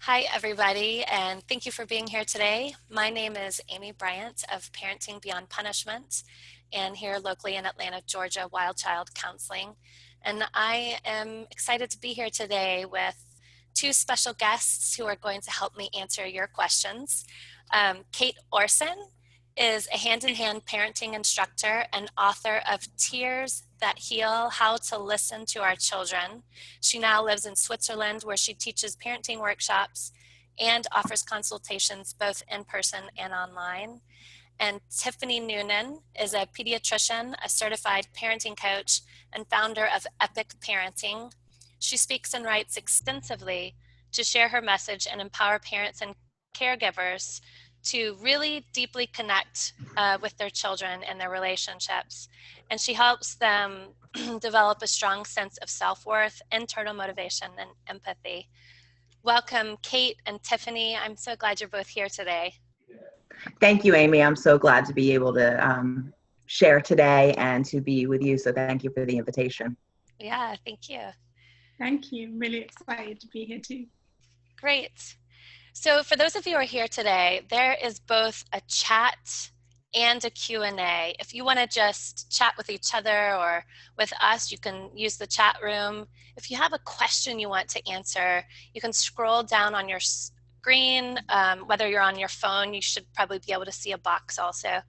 Hi, everybody, and thank you for being here today. My name is Amy Bryant of Parenting Beyond Punishment, and here locally in Atlanta, Georgia, Wild Child Counseling. And I am excited to be here today with two special guests who are going to help me answer your questions. Kate Orson is a hand-in-hand parenting instructor and author of Tears That Heal: How to Listen to Our Children. She now lives in Switzerland, where she teaches parenting workshops and offers consultations both in person and online. And Tiffanie Noonan is a pediatrician, a certified parenting coach, and founder of Epic Parenting. She speaks and writes extensively to share her message and empower parents and caregivers to really deeply connect with their children and their relationships. And she helps them develop a strong sense of self-worth, internal motivation, and empathy. Welcome, Kate and Tiffanie. I'm so glad you're both here today. Thank you, Amy. I'm so glad to be able to share today and to be with you. So thank you for the invitation. Yeah, thank you. Thank you. I'm really excited to be here too. Great. So for those of you who are here today, there is both a chat and a Q&A. If you want to just chat with each other or with us, you can use the chat room. If you have a question you want to answer, you can scroll down on your screen. Whether you're on your phone, you should probably be able to see a box also.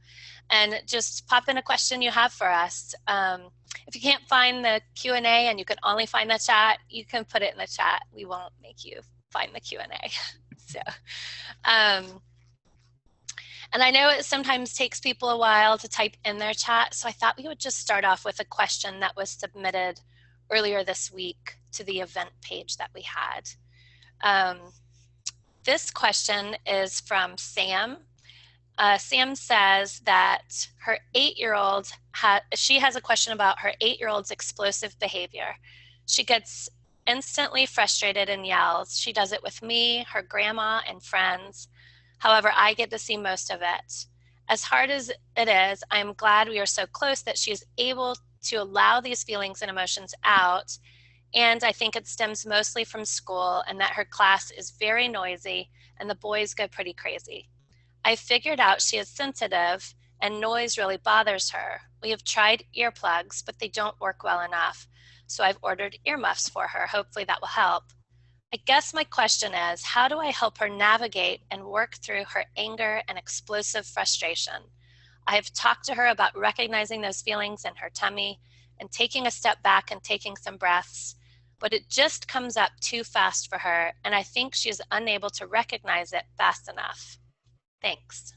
And just pop in a question you have for us. If you can't find the Q&A and you can only find the chat, you can put it in the chat. We won't make you find the Q&A. So, and I know it sometimes takes people a while to type in their chat, so I thought we would just start off with a question that was submitted earlier this week to the event page that we had. This question is from Sam. Sam says that her 8-year-old, she has a question about her 8-year-old's explosive behavior. She gets instantly frustrated and yells. She does it with me, her grandma, and friends. However, I get to see most of it. As hard as it is, I'm glad we are so close that she is able to allow these feelings and emotions out. And I think it stems mostly from school and that her class is very noisy and the boys go pretty crazy. I figured out she is sensitive and noise really bothers her. We have tried earplugs, but they don't work well enough. So I've ordered earmuffs for her. Hopefully that will help. I guess my question is, how do I help her navigate and work through her anger and explosive frustration? I have talked to her about recognizing those feelings in her tummy and taking a step back and taking some breaths, but it just comes up too fast for her, and I think she is unable to recognize it fast enough. Thanks.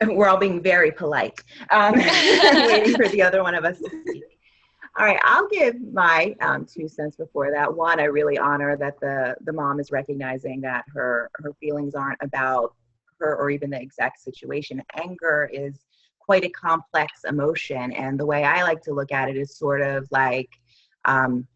We're all being very polite, waiting for the other one of us to speak. All right, I'll give my 2 cents before that. One, I really honor that the mom is recognizing that her feelings aren't about her or even the exact situation. Anger is quite a complex emotion, and the way I like to look at it is sort of like an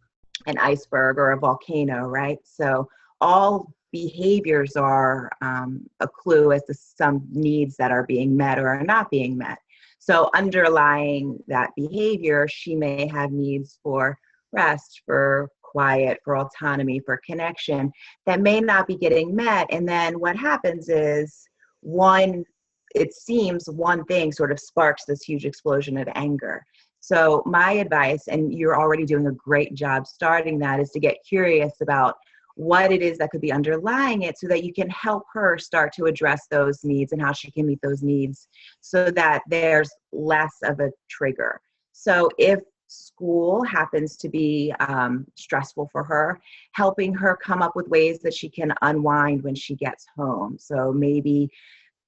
iceberg or a volcano, right? So all behaviors are a clue as to some needs that are being met or are not being met. So underlying that behavior, she may have needs for rest, for quiet, for autonomy, for connection that may not be getting met. And then what happens is it seems one thing sort of sparks this huge explosion of anger. So my advice, and you're already doing a great job starting that, is to get curious about what it is that could be underlying it so that you can help her start to address those needs and how she can meet those needs so that there's less of a trigger. So if school happens to be stressful for her, helping her come up with ways that she can unwind when she gets home. So maybe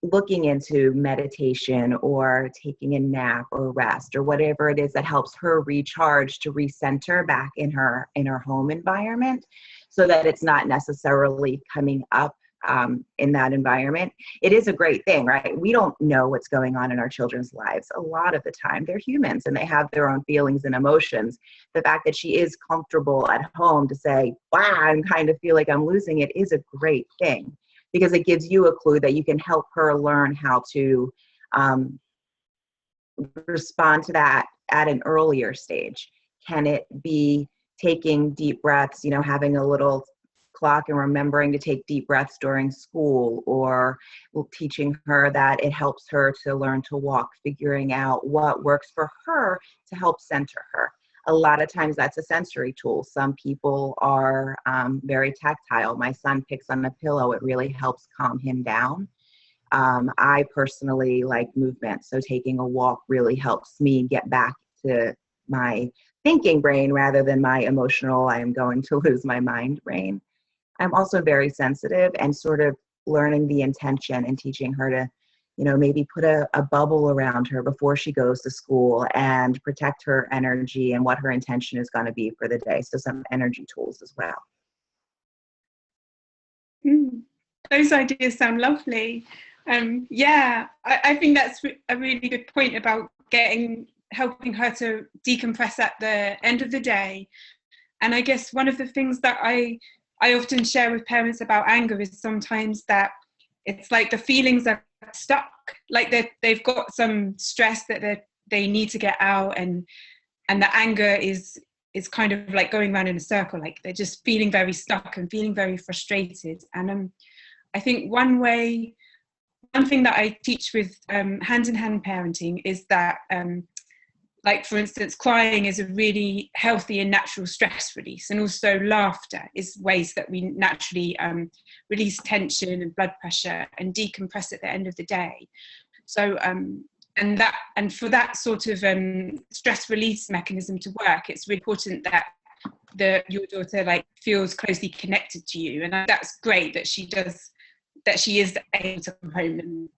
looking into meditation or taking a nap or rest or whatever it is that helps her recharge to recenter back in her home environment, so that it's not necessarily coming up in that environment. It is a great thing, right? We don't know what's going on in our children's lives. A lot of the time, they're humans and they have their own feelings and emotions. The fact that she is comfortable at home to say, wow, I kind of feel like I'm losing it, is a great thing, because it gives you a clue that you can help her learn how to respond to that at an earlier stage. Can it be taking deep breaths, having a little clock and remembering to take deep breaths during school, or teaching her that it helps her to learn to walk, figuring out what works for her to help center her. A lot of times that's a sensory tool. Some people are very tactile. My son picks on a pillow. It really helps calm him down. I personally like movement, so taking a walk really helps me get back to my thinking brain rather than my emotional, I am going to lose my mind brain. I'm also very sensitive, and sort of learning the intention and teaching her to, maybe put a bubble around her before she goes to school and protect her energy and what her intention is going to be for the day. So some energy tools as well. Those ideas sound lovely. I think that's a really good point about helping her to decompress at the end of the day. And I guess one of the things that I often share with parents about anger is sometimes that it's like the feelings are stuck, like they've got some stress that they need to get out, and the anger is kind of like going around in a circle, like they're just feeling very stuck and feeling very frustrated. And I think one thing that I teach with hand-in-hand parenting is that like, for instance, crying is a really healthy and natural stress release, and also laughter is ways that we naturally release tension and blood pressure and decompress at the end of the day. So and for that sort of stress release mechanism to work, it's really important that your daughter like feels closely connected to you, and that's great that she is able to come home and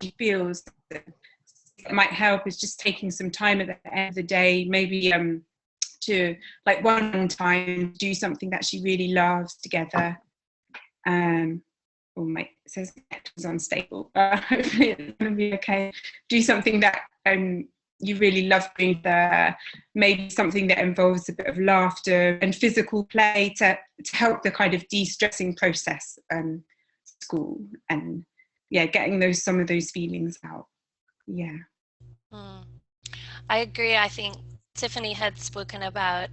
she feels that. It might help is just taking some time at the end of the day, maybe to like one time do something that she really loves together. It says it was unstable. Hopefully it's going to be okay. Do something that you really love doing there. Maybe something that involves a bit of laughter and physical play to help the kind of de-stressing process. School and getting some of those feelings out. Yeah. I agree. I think Tiffanie had spoken about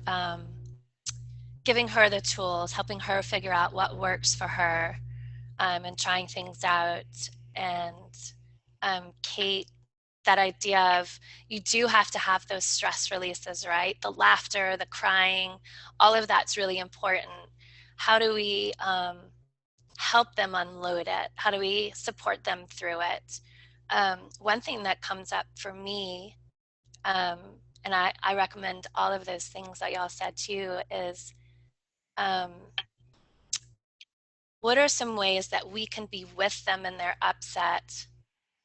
giving her the tools, helping her figure out what works for her, and trying things out. And Kate, that idea of you do have to have those stress releases, right? The laughter, the crying, all of that's really important. How do we help them unload it? How do we support them through it? One thing that comes up for me, and I recommend all of those things that y'all said too, is what are some ways that we can be with them in their upset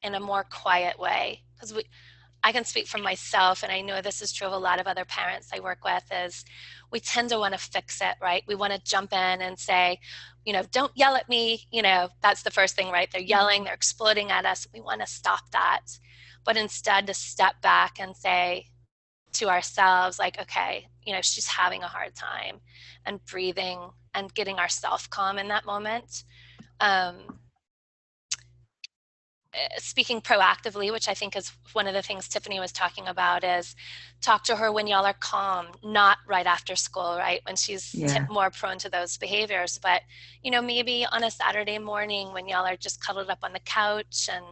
in a more quiet way? Because I can speak for myself, and I know this is true of a lot of other parents I work with, is we tend to want to fix it, right? We want to jump in and say, don't yell at me. That's the first thing, right? They're yelling, they're exploding at us. We want to stop that. But instead to step back and say to ourselves, like, okay, she's having a hard time, and breathing and getting ourselves calm in that moment. Speaking proactively, which I think is one of the things Tiffanie was talking about, is talk to her when y'all are calm, not right after school, right? When she's more prone to those behaviors. But, maybe on a Saturday morning when y'all are just cuddled up on the couch and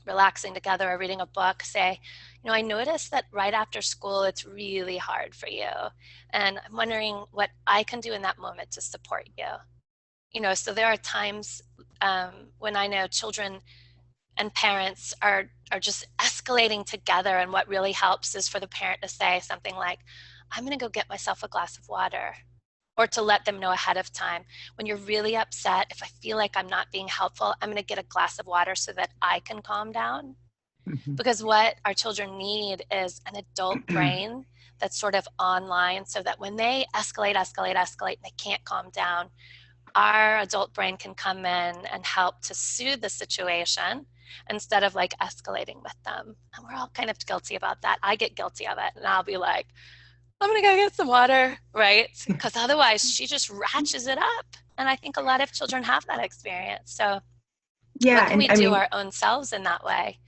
relaxing together or reading a book, say, I noticed that right after school, it's really hard for you. And I'm wondering what I can do in that moment to support you. So there are times when I know children and parents are just escalating together, and what really helps is for the parent to say something like, I'm going to go get myself a glass of water, or to let them know ahead of time, when you're really upset, if I feel like I'm not being helpful, I'm going to get a glass of water so that I can calm down. Mm-hmm. Because what our children need is an adult brain that's sort of online, so that when they escalate, and they can't calm down, our adult brain can come in and help to soothe the situation instead of like escalating with them. And we're all kind of guilty about that. I get guilty of it, and I'll be like, I'm gonna go get some water, right? Because otherwise she just ratchets it up. And I think a lot of children have that experience. So what can we do our own selves in that way?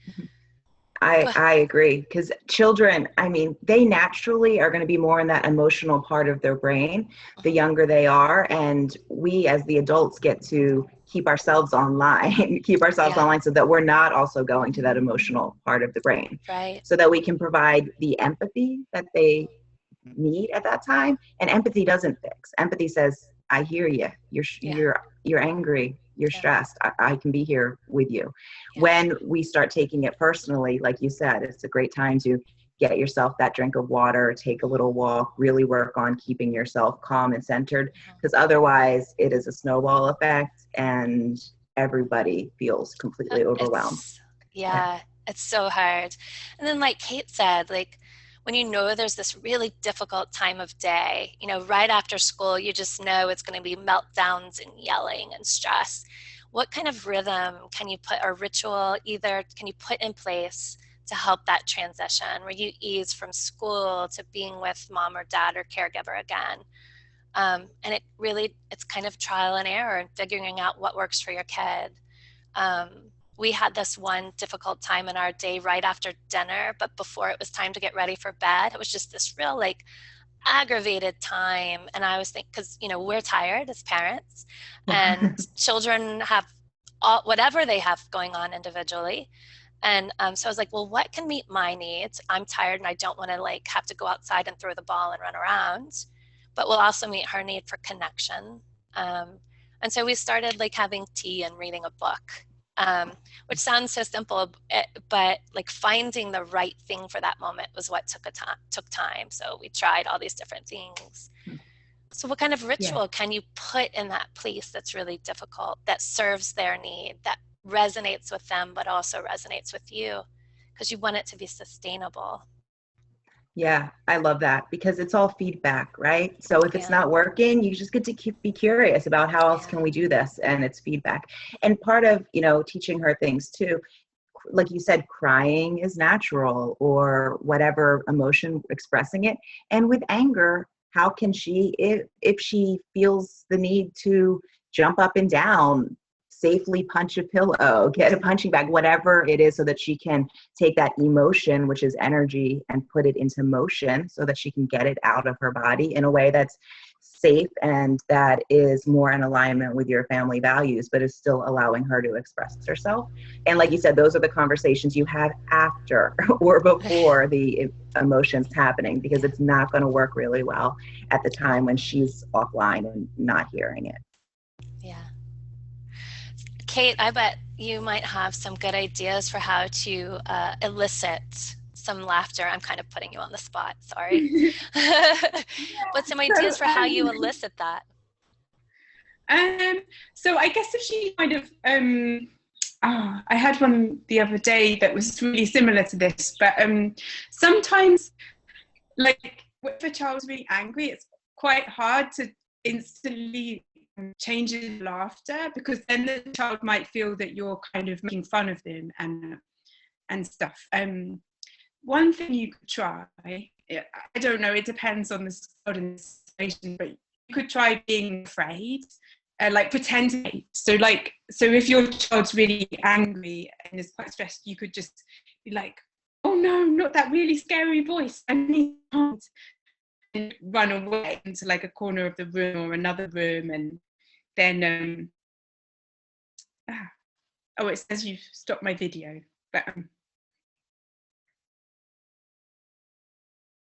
I agree, because children, I mean, they naturally are going to be more in that emotional part of their brain the younger they are, and we as the adults get to keep ourselves online, Yeah, so that we're not also going to that emotional part of the brain, right. so that we can provide the empathy that they need at that time. And empathy doesn't fix. Empathy says, I hear you. Yeah, You're angry. You're yeah, stressed. I can be here with you. yeah. When we start taking it personally, like you said, it's a great time to get yourself that drink of water, take a little walk, really work on keeping yourself calm and centered, because otherwise it is a snowball effect and everybody feels completely overwhelmed. It's, yeah, it's so hard. And then, like Kate said, like when you know there's this really difficult time of day, right after school, you just know it's going to be meltdowns and yelling and stress. What kind of rhythm can you put, or ritual either can you put in place to help that transition where you ease from school to being with mom or dad or caregiver again? And it's kind of trial and error and figuring out what works for your kid. Um, we had this one difficult time in our day right after dinner, but before it was time to get ready for bed, it was just this real like aggravated time. And I was thinking, because we're tired as parents, and children have whatever they have going on individually. And so I was like, well, what can meet my needs? I'm tired and I don't want to like have to go outside and throw the ball and run around, but will also meet her need for connection. Um, and so we started like having tea and reading a book, which sounds so simple, but like finding the right thing for that moment was what took time. So we tried all these different things. So what kind of Yeah. ritual can you put in that place that's really difficult, that serves their need, that resonates with them, but also resonates with you? Because you want it to be sustainable. Yeah, I love that, because it's all feedback, right? So if it's Yeah, not working, you just get to be curious about how else yeah, can we do this, and it's feedback. And part of, teaching her things too, like you said, crying is natural, or whatever emotion, expressing it. And with anger, how can she, if she feels the need to jump up and down, safely punch a pillow, get a punching bag, whatever it is, so that she can take that emotion, which is energy, and put it into motion so that she can get it out of her body in a way that's safe and that is more in alignment with your family values, but is still allowing her to express herself. And like you said, those are the conversations you have after or before the emotions happening, because it's not going to work really well at the time when she's offline and not hearing it. yeah. Kate, I bet you might have some good ideas for how to elicit some laughter. I'm kind of putting you on the spot, sorry. But some So, ideas for how you elicit that. um, so I guess if she kind of, I had one the other day that was really similar to this, but sometimes, like, if a child's really angry, it's quite hard to instantly change in laughter, because then the child might feel that you're kind of making fun of them and stuff. One thing you could try, I don't know, it depends on the situation, but you could try being afraid, like pretending. So if your child's really angry and is quite stressed, you could just be like, oh no, not that really scary voice, I need to run away into like a corner of the room or another room, and then oh, it says you've stopped my video, but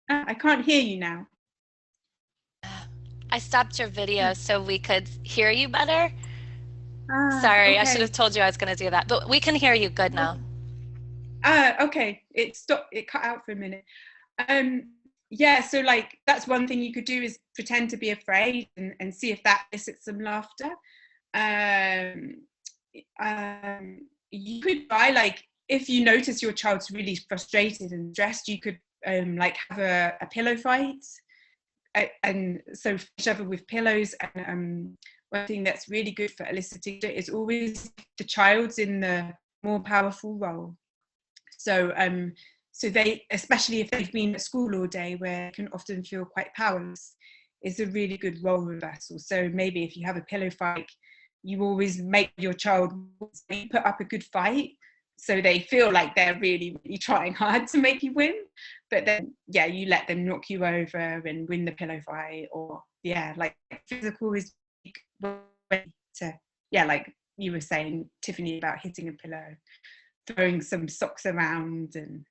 I can't hear you now. I stopped your video so we could hear you better. Sorry, I should have Okay. told you I was going to do that, but we can hear you good now. Okay. It stopped. It cut out for a minute. Yeah. So like that's one thing you could do, is pretend to be afraid and see if that elicits some laughter. Um, you could try, like, if you notice your child's really frustrated and stressed, you could like have a pillow fight, and so each other with pillows. And one thing that's really good for eliciting it is always the child's in the more powerful role. So they, especially if they've been at school all day, where they can often feel quite powerless, is a really good role reversal. So maybe if you have a pillow fight, you always make your child put up a good fight, so they feel like they're really, really trying hard to make you win. But then, yeah, you let them knock you over and win the pillow fight, or like physical is to, like you were saying, Tiffany, about hitting a pillow, throwing some socks around, and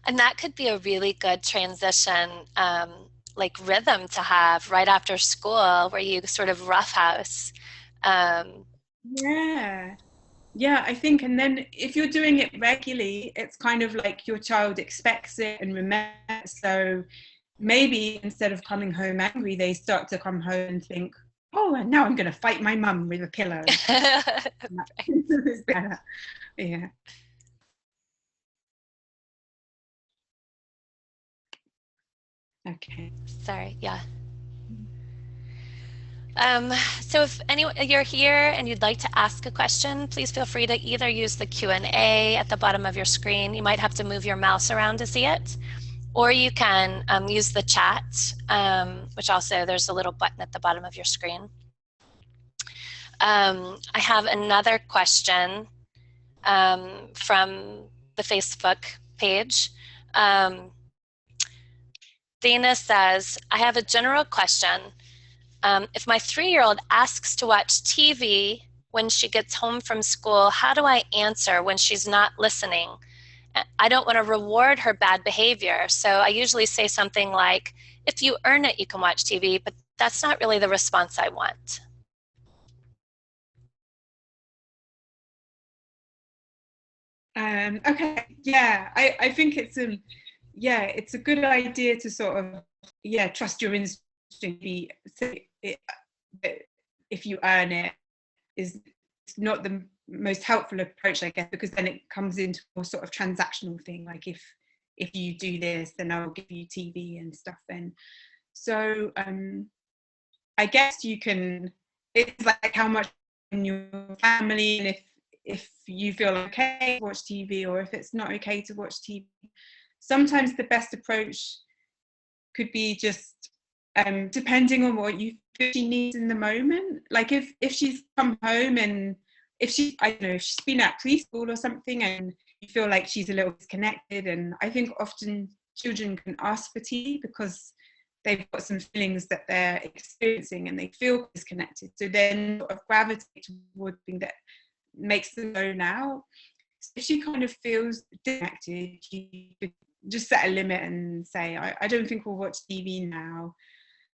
And that could be a really good transition, like rhythm to have right after school, where you sort of roughhouse. Yeah, I think, and then if you're doing it regularly, it's kind of like your child expects it and remembers. So maybe instead of coming home angry, they start to come home and think, oh, and now I'm going to fight my mum with a pillow. Yeah. Okay. Sorry, yeah. So if you're here and you'd like to ask a question, please feel free to either use the Q&A at the bottom of your screen. You might have to move your mouse around to see it, or you can use the chat, which also there's a little button at the bottom of your screen. I have another question from the Facebook page. Dana says, I have a general question. If my 3-year-old asks to watch TV when she gets home from school, how do I answer when she's not listening? I don't want to reward her bad behavior, so I usually say something like, if you earn it, you can watch TV, but that's not really the response I want. Okay, yeah, I think it's a good idea to sort of trust your instinct. If you earn it is not the most helpful approach, I guess, because then it comes into a sort of transactional thing, like if you do this, then I'll give you TV and stuff. Then so I guess you can, it's like how much in your family, and if you feel okay to watch TV, or if it's not okay to watch TV. Sometimes the best approach could be just depending on what you feel she needs in the moment. Like if she's come home and if she's been at preschool or something and you feel like she's a little disconnected, and I think often children can ask for TV because they've got some feelings that they're experiencing and they feel disconnected, so then sort of gravitate towards something that makes them go now. So if she kind of feels disconnected, you could just set a limit and say, I don't think we'll watch TV now.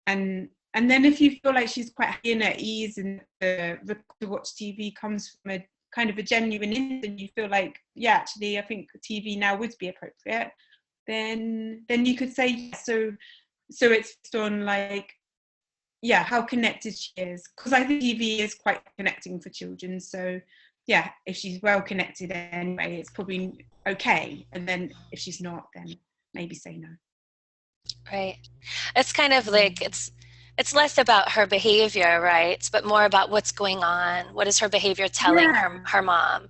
And then if you feel like she's quite happy and at ease, and the to watch TV comes from a kind of a genuine interest, and you feel like, yeah, actually, I think TV now would be appropriate, then you could say yes. So it's based on like, yeah, how connected she is, because I think TV is quite connecting for children. So yeah, if she's well connected anyway, it's probably okay. And then if she's not, then maybe say no. Right. It's kind of like it's less about her behavior, right? But more about what's going on. What is her behavior telling her mom?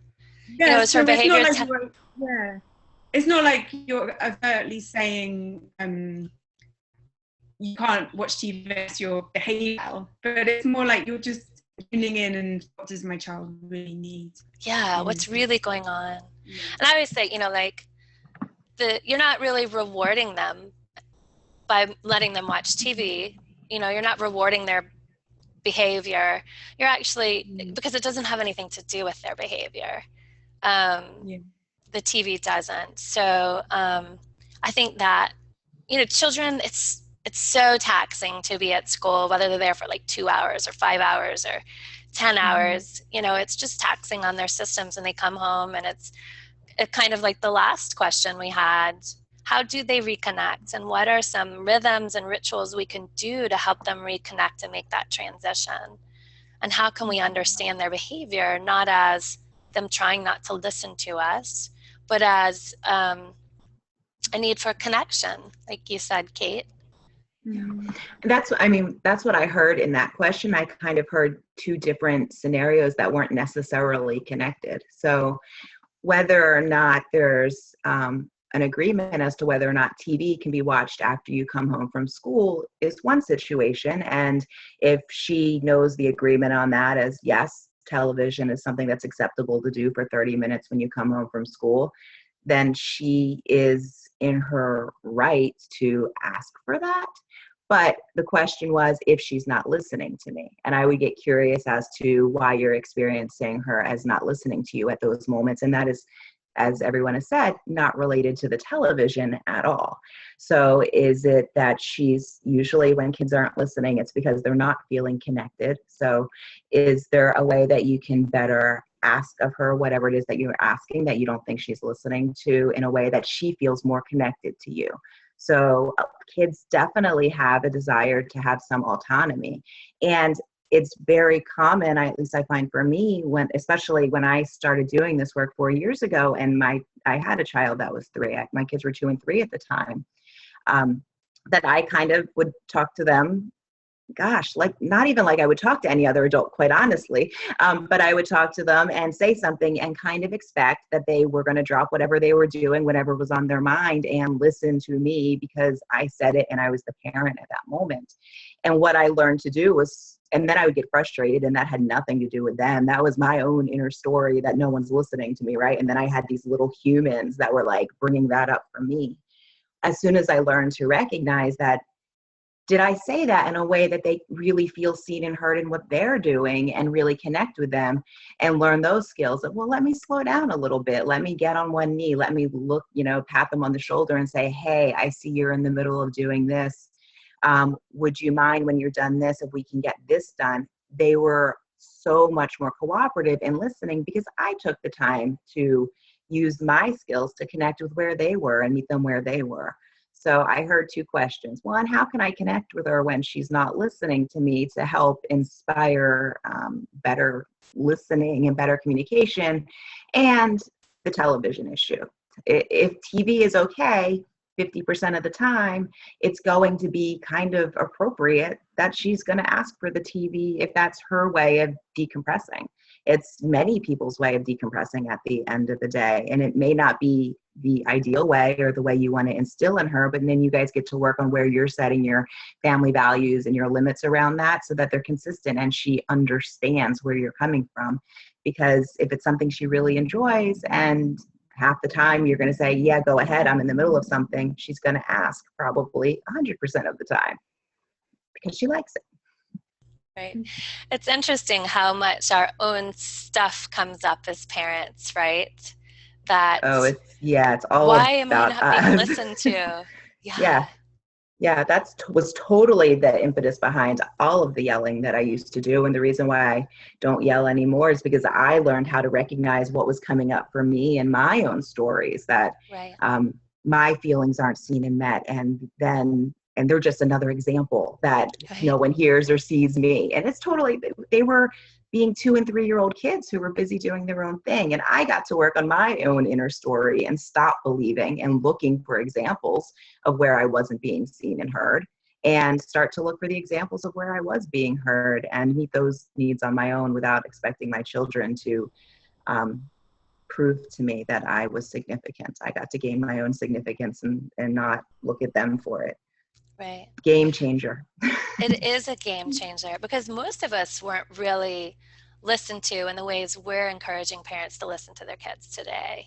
Yeah, is her behavior? It's not like you're overtly saying you can't watch TV unless you're behaving, but it's more like you're just tuning in and what does my child really need? Yeah, what's really going on? Yeah. And I always say, you're not really rewarding them by letting them watch TV. You're not rewarding their behavior. You're actually, because it doesn't have anything to do with their behavior. The TV doesn't. So I think that, children, it's so taxing to be at school, whether they're there for like 2 hours or 5 hours or 10 hours. It's just taxing on their systems, and they come home, and it's kind of like the last question we had. How do they reconnect, and what are some rhythms and rituals we can do to help them reconnect and make that transition? And how can we understand their behavior, not as them trying not to listen to us, but as a need for connection, like you said, Kate? That's what I heard in that question. I kind of heard two different scenarios that weren't necessarily connected. So whether or not there's an agreement as to whether or not TV can be watched after you come home from school is one situation. And if she knows the agreement on that as, yes, television is something that's acceptable to do for 30 minutes when you come home from school, then she is in her right to ask for that. But the question was if she's not listening to me. And I would get curious as to why you're experiencing her as not listening to you at those moments. And that is, as everyone has said, not related to the television at all. So is it that she's usually, when kids aren't listening, it's because they're not feeling connected? So is there a way that you can better ask of her whatever it is that you're asking that you don't think she's listening to, in a way that she feels more connected to you? So kids definitely have a desire to have some autonomy. And it's very common, at least I find for me, especially when I started doing this work 4 years ago, and I had a child that was 3. My kids were 2 and 3 at the time, that I kind of would talk to them. Gosh, like not even like I would talk to any other adult, quite honestly, but I would talk to them and say something and kind of expect that they were going to drop whatever they were doing, whatever was on their mind, and listen to me because I said it and I was the parent at that moment. And what I learned to do was, and then I would get frustrated, and that had nothing to do with them. That was my own inner story that no one's listening to me, right? And then I had these little humans that were like bringing that up for me. As soon as I learned to recognize that, did I say that in a way that they really feel seen and heard in what they're doing and really connect with them and learn those skills of, well, let me slow down a little bit. Let me get on one knee. Let me look, pat them on the shoulder and say, hey, I see you're in the middle of doing this. Would you mind when you're done this, if we can get this done? They were so much more cooperative in listening because I took the time to use my skills to connect with where they were and meet them where they were. So I heard 2 questions. One, how can I connect with her when she's not listening to me to help inspire better listening and better communication? And the television issue. If TV is okay, 50% of the time, it's going to be kind of appropriate that she's going to ask for the TV if that's her way of decompressing. It's many people's way of decompressing at the end of the day. And it may not be the ideal way or the way you want to instill in her, but then you guys get to work on where you're setting your family values and your limits around that so that they're consistent and she understands where you're coming from. Because if it's something she really enjoys and half the time you're going to say, yeah, go ahead, I'm in the middle of something, she's going to ask probably 100% of the time because she likes it. Right. It's interesting how much our own stuff comes up as parents, right? That it's all why am I about not us. being listened to? Yeah, that was totally the impetus behind all of the yelling that I used to do. And the reason why I don't yell anymore is because I learned how to recognize what was coming up for me in my own stories, that my feelings aren't seen and met. And they're just another example that no one hears or sees me. And it's totally, they were being 2 and 3-year-old kids who were busy doing their own thing. And I got to work on my own inner story and stop believing and looking for examples of where I wasn't being seen and heard, and start to look for the examples of where I was being heard and meet those needs on my own without expecting my children to prove to me that I was significant. I got to gain my own significance and not look at them for it. Right. Game changer. It is a game changer because most of us weren't really listened to in the ways we're encouraging parents to listen to their kids today,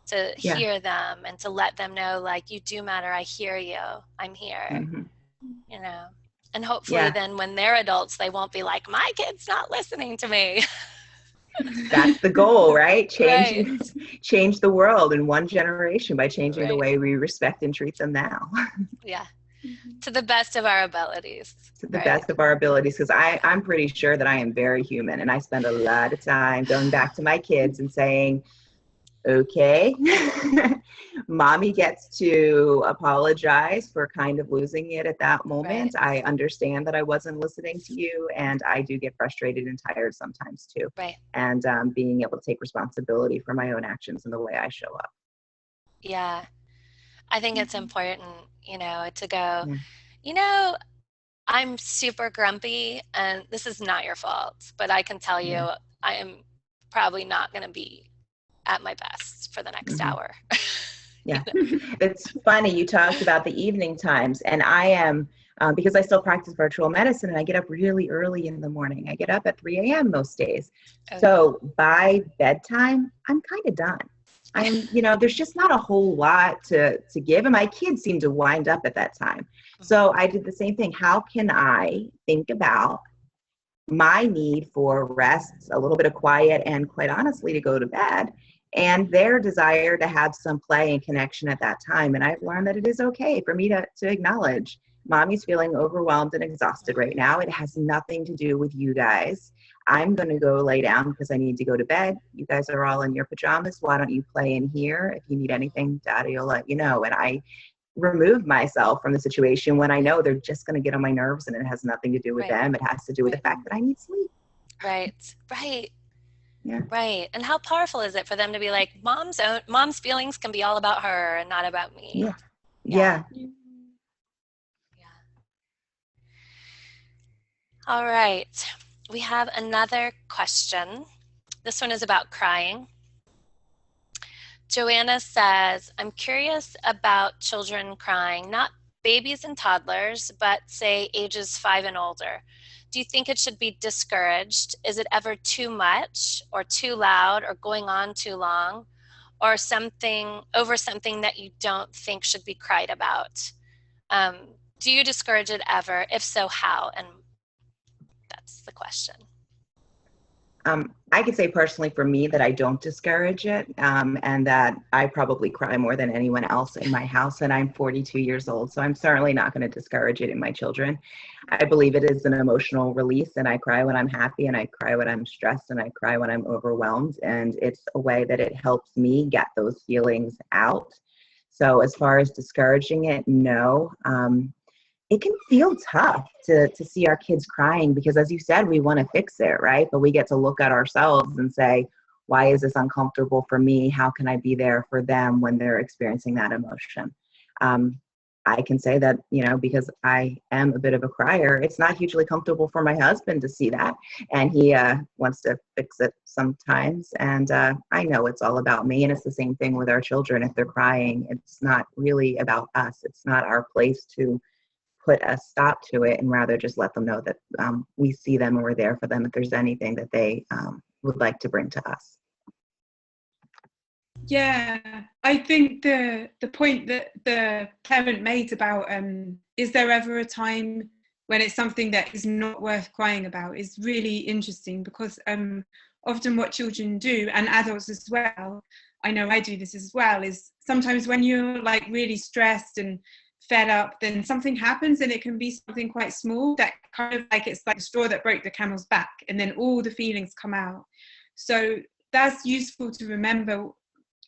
to hear them and to let them know, like, you do matter. I hear you. I'm here, and hopefully then when they're adults, they won't be like, my kid's not listening to me. That's the goal, right? Change the world in one generation by changing the way we respect and treat them now. Yeah. To the best of our abilities. To the best of our abilities, because I'm pretty sure that I am very human, and I spend a lot of time going back to my kids and saying, okay, mommy gets to apologize for kind of losing it at that moment. I understand that I wasn't listening to you, and I do get frustrated and tired sometimes too. And being able to take responsibility for my own actions and the way I show up. Yeah. I think it's important, to go, I'm super grumpy and this is not your fault, but I can tell you I am probably not going to be at my best for the next hour. Yeah. It's funny. You talked about the evening times, and I am because I still practice virtual medicine and I get up really early in the morning. I get up at 3 a.m. most days. Okay. So by bedtime, I'm kind of done. There's just not a whole lot to give. And my kids seem to wind up at that time. So I did the same thing. How can I think about my need for rest, a little bit of quiet, and quite honestly, to go to bed, and their desire to have some play and connection at that time. And I've learned that it is okay for me to acknowledge mommy's feeling overwhelmed and exhausted right now. It has nothing to do with you guys. I'm going to go lay down because I need to go to bed. You guys are all in your pajamas. Why don't you play in here? If you need anything, Daddy will let you know. And I remove myself from the situation when I know they're just going to get on my nerves, and it has nothing to do with them. It has to do with the fact that I need sleep. Right. Yeah. Right. And how powerful is it for them to be like, mom's feelings can be all about her and not about me. Yeah. All right. We have another question. This one is about crying. Joanna says, I'm curious about children crying, not babies and toddlers, but say ages 5 and older. Do you think it should be discouraged? Is it ever too much or too loud or going on too long, or something that you don't think should be cried about? Do you discourage it ever? If so, how? And that's the question. I could say personally for me that I don't discourage it, and that I probably cry more than anyone else in my house, and I'm 42 years old, so I'm certainly not going to discourage it in my children. I believe it is an emotional release, and I cry when I'm happy, and I cry when I'm stressed, and I cry when I'm overwhelmed, and it's a way that it helps me get those feelings out. So as far as discouraging it, no. It can feel tough to see our kids crying because, as you said, we want to fix it, right? But we get to look at ourselves and say, why is this uncomfortable for me? How can I be there for them when they're experiencing that emotion? I can say that, because I am a bit of a crier, it's not hugely comfortable for my husband to see that. And he wants to fix it sometimes. And I know it's all about me. And it's the same thing with our children. If they're crying, it's not really about us. It's not our place to put a stop to it, and rather just let them know that we see them and we're there for them if there's anything that they would like to bring to us. Yeah, I think the point that the parent made about is there ever a time when it's something that is not worth crying about is really interesting, because often what children do, and adults as well, I know I do this as well, is sometimes when you're like really stressed and fed up, then something happens, and it can be something quite small that kind of like, it's like a straw that broke the camel's back, and then all the feelings come out. So that's useful to remember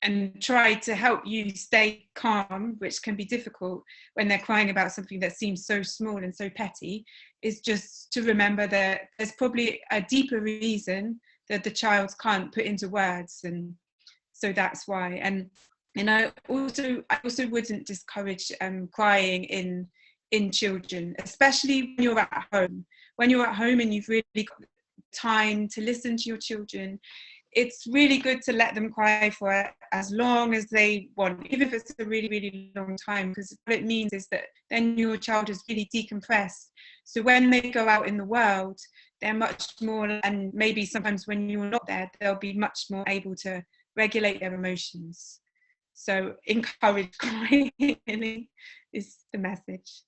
and try to help you stay calm, which can be difficult when they're crying about something that seems so small and so petty, is just to remember that there's probably a deeper reason that the child can't put into words, and so that's why. And I also wouldn't discourage crying in children, especially when you're at home. When you're at home and you've really got time to listen to your children, it's really good to let them cry for as long as they want, even if it's a really, really long time, because what it means is that then your child is really decompressed. So when they go out in the world, they're much more, and maybe sometimes when you're not there, they'll be much more able to regulate their emotions. So encourage crying is the message.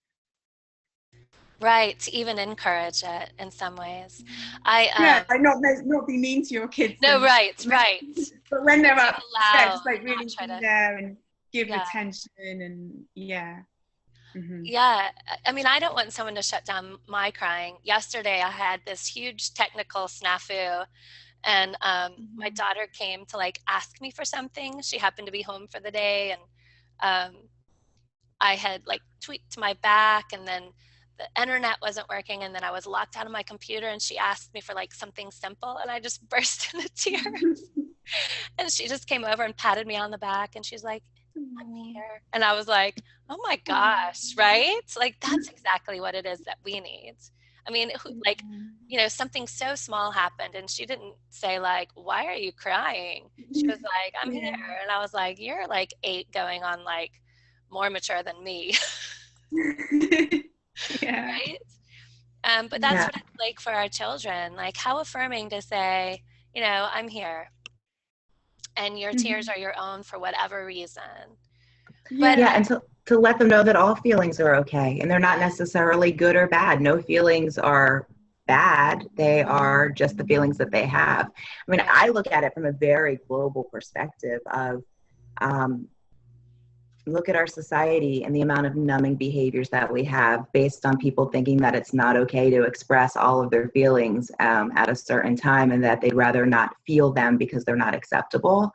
Right, to even encourage it in some ways. Not be mean to your kids. No, right. But when they're upset, just like really try be to, there and give attention, and Yeah, I mean, I don't want someone to shut down my crying. Yesterday, I had this huge technical snafu, and my daughter came to like ask me for something. She happened to be home for the day, and I had like tweaked my back, and then the internet wasn't working, and then I was locked out of my computer, and she asked me for like something simple, and I just burst into tears. And she just came over and patted me on the back, and she's like, I'm here. And I was like, oh my gosh, right? Like, that's exactly what it is that we need. I mean, like, something so small happened, and she didn't say like, why are you crying? She was like, I'm here. And I was like, you're like 8 going on like more mature than me. Yeah. But that's Yeah. what it's like for our children. Like, how affirming to say, you know, I'm here and your tears Mhm. are your own for whatever reason. But Yeah, Yeah. and to let them know that all feelings are okay and they're not necessarily good or bad. No feelings are bad. They are just the feelings that they have. I mean, right, I look at it from a very global perspective of um, look at our society and the amount of numbing behaviors that we have based on people thinking that it's not okay to express all of their feelings at a certain time and that they'd rather not feel them because they're not acceptable.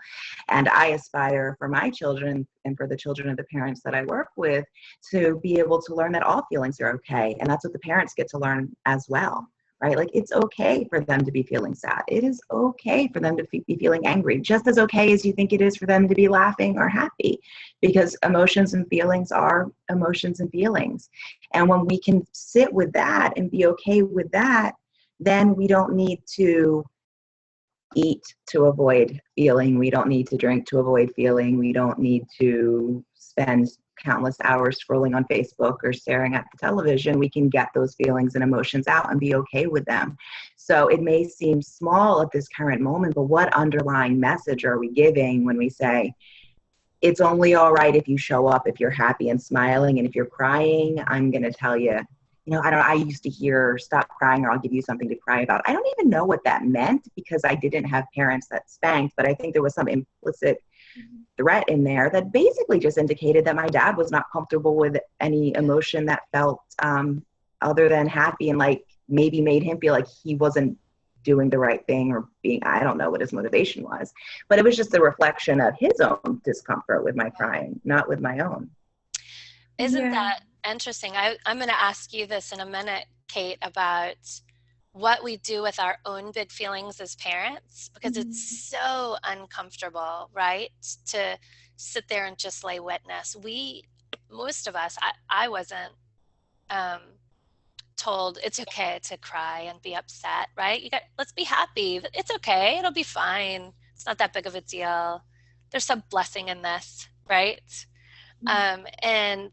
And I aspire for my children and for the children of the parents that I work with to be able to learn that all feelings are okay. And that's what the parents get to learn as well. Right? Like it's okay for them to be feeling sad. It is okay for them to be feeling angry, just as okay as you think it is for them to be laughing or happy, because emotions and feelings are emotions and feelings. And when we can sit with that and be okay with that, then we don't need to eat to avoid feeling. We don't need to drink to avoid feeling. We don't need to spend countless hours scrolling on Facebook or staring at the television. We can get those feelings and emotions out and be okay with them. So it may seem small at this current moment, but what underlying message are we giving when we say, it's only all right if you show up, if you're happy and smiling, and if you're crying, I'm going to tell you, I used to hear stop crying or I'll give you something to cry about. I don't even know what that meant because I didn't have parents that spanked, but I think there was some implicit threat in there that basically just indicated that my dad was not comfortable with any emotion that felt other than happy, and like maybe made him feel like he wasn't doing the right thing or being, I don't know what his motivation was, but it was just a reflection of his own discomfort with my crying, not with my own. isn't Yeah. that interesting? I'm going to ask you this in a minute, Kate, about what we do with our own big feelings as parents, because it's Mhm. so uncomfortable, right? To sit there and just lay witness. Most of us, I wasn't um, told it's okay to cry and be upset, right? Let's be happy. It's okay. It'll be fine. It's not that big of a deal. There's some blessing in this, right? And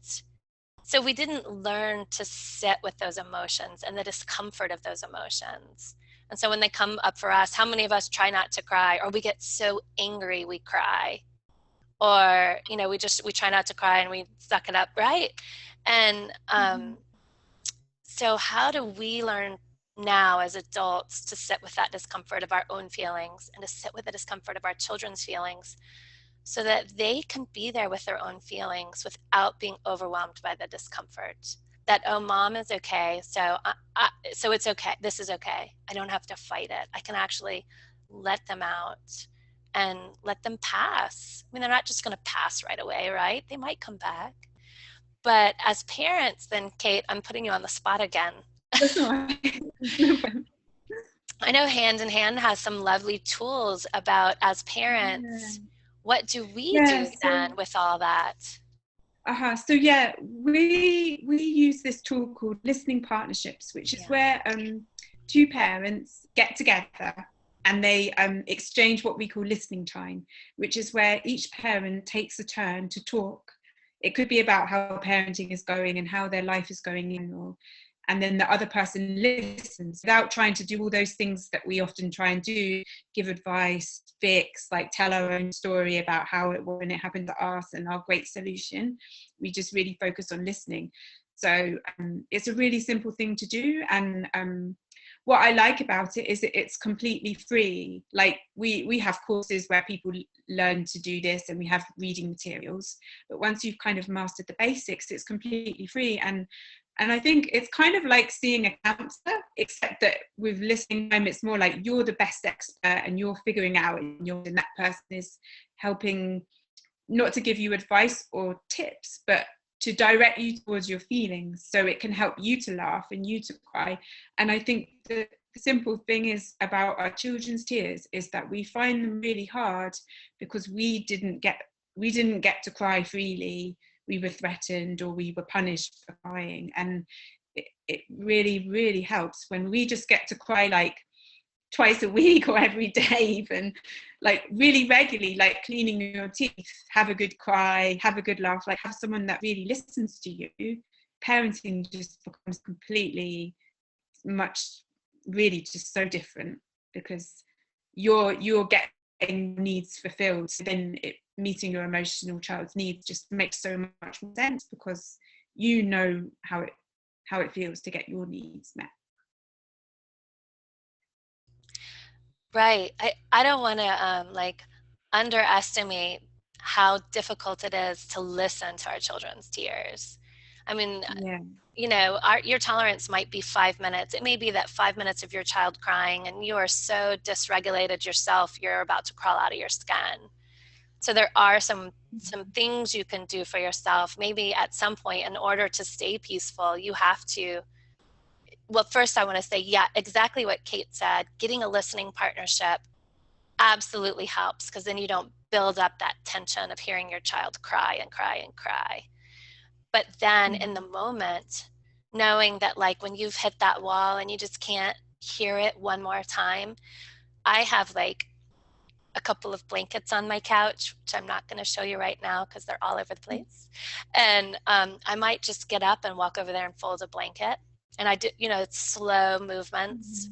so we didn't learn to sit with those emotions and the discomfort of those emotions. And so when they come up for us, how many of us try not to cry, or we get so angry we cry, or we try not to cry and we suck it up, right? And so how do we learn now as adults to sit with that discomfort of our own feelings and to sit with the discomfort of our children's feelings so that they can be there with their own feelings without being overwhelmed by the discomfort? That, oh, mom is okay, so it's okay. This is okay. I don't have to fight it. I can actually let them out and let them pass. I mean, they're not just going to pass right away, right? They might come back. But as parents, then, Kate, I'm putting you on the spot again. That's all right. No problem. I know Hand in Hand has some lovely tools about, as Yeah. parents, what do we Yeah. do then with all that? So yeah, we use this tool called listening partnerships, which is Yeah. where two parents get together and they exchange what we call listening time, which is where each parent takes a turn to talk. It could be about how parenting is going and how their life is going in, and then the other person listens without trying to do all those things that we often try and do, give advice, fix, like tell our own story about how it when it happened to us and our great solution. We just really focus on listening. So it's a really simple thing to do, and what I like about it is that it's completely free. Like we have courses where people learn to do this, and we have reading materials, but once you've kind of mastered the basics, it's completely free. And I think it's kind of like seeing a counselor, except that with listening time, it's more like you're the best expert and you're figuring out, and that person is helping, not to give you advice or tips, but to direct you towards your feelings so it can help you to laugh and you to cry. And I think the simple thing is about our children's tears is that we find them really hard because we didn't get to cry freely. We were threatened or we were punished for crying, and it really, really helps when we just get to cry like twice a week or every day, even like really regularly, like cleaning your teeth, have a good cry, have a good laugh, like have someone that really listens to you. Parenting just becomes completely really just so different, because you're getting needs fulfilled, so then meeting your emotional child's needs just makes so much more sense, because you know how it feels to get your needs met. Right. I don't want to like underestimate how difficult it is to listen to our children's tears. I mean, Yeah. you know, your tolerance might be 5 minutes. It may be that 5 minutes of your child crying and you are so dysregulated yourself, you're about to crawl out of your skin. So there are some things you can do for yourself. Maybe at some point, in order to stay peaceful, you have to, well, first I want to say, yeah, exactly what Kate said. Getting a listening partnership absolutely helps, because then you don't build up that tension of hearing your child cry and cry and cry. But then in the moment, knowing that like when you've hit that wall and you just can't hear it one more time, I have like a couple of blankets on my couch, which I'm not going to show you right now because they're all over the place. And I might just get up and walk over there and fold a blanket. And I do, you know, it's slow movements,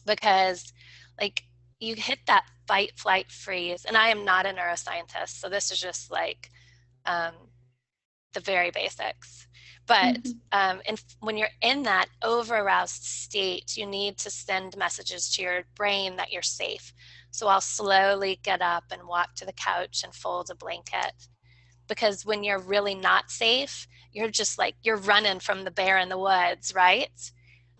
because like you hit that fight, flight, freeze. And I am not a neuroscientist, so this is just like the very basics. But and when you're in that over-aroused state, you need to send messages to your brain that you're safe. So I'll slowly get up and walk to the couch and fold a blanket. Because when you're really not safe, you're just like, you're running from the bear in the woods, right?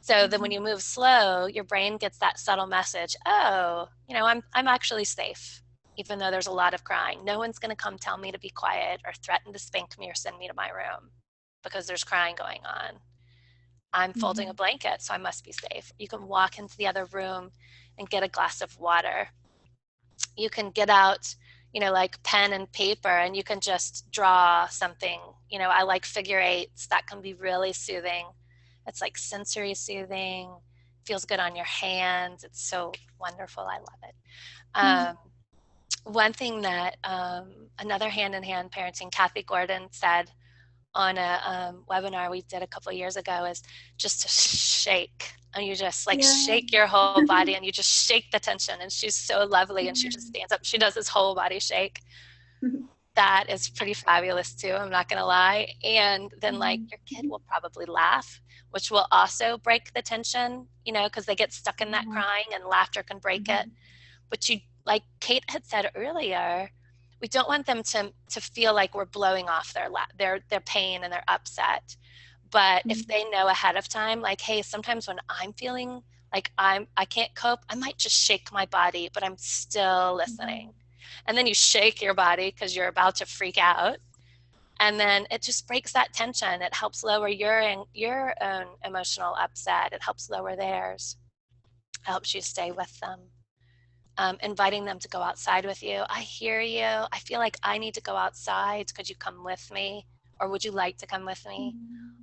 So then when you move slow, your brain gets that subtle message, oh, you know, I'm actually safe, even though there's a lot of crying. No one's going to come tell me to be quiet or threaten to spank me or send me to my room because there's crying going on. I'm folding a blanket, so I must be safe. You can walk into the other room and get a glass of water. You can get out, you know, like pen and paper, and you can just draw something. You know, I like figure eights. That can be really soothing. It's like sensory soothing, feels good on your hands. It's so wonderful. I love it. One thing that another hand-in-hand parenting, Kathy Gordon, said on a webinar we did a couple of years ago is just to shake. And you just like shake your whole body, and you just shake the tension. And she's so lovely, and she just stands up. She does this whole body shake. That is pretty fabulous too, I'm not gonna lie. And then like your kid will probably laugh, which will also break the tension, you know, because they get stuck in that crying, and laughter can break it. But you, like Kate had said earlier, we don't want them to feel like we're blowing off their pain and their upset. But if they know ahead of time, like, hey, sometimes when I'm feeling like I can't cope, I might just shake my body, but I'm still listening. And then you shake your body because you're about to freak out. And then it just breaks that tension. It helps lower your own emotional upset. It helps lower theirs. It helps you stay with them. Inviting them to go outside with you. I hear you. I feel like I need to go outside. Could you come with me? Or would you like to come with me?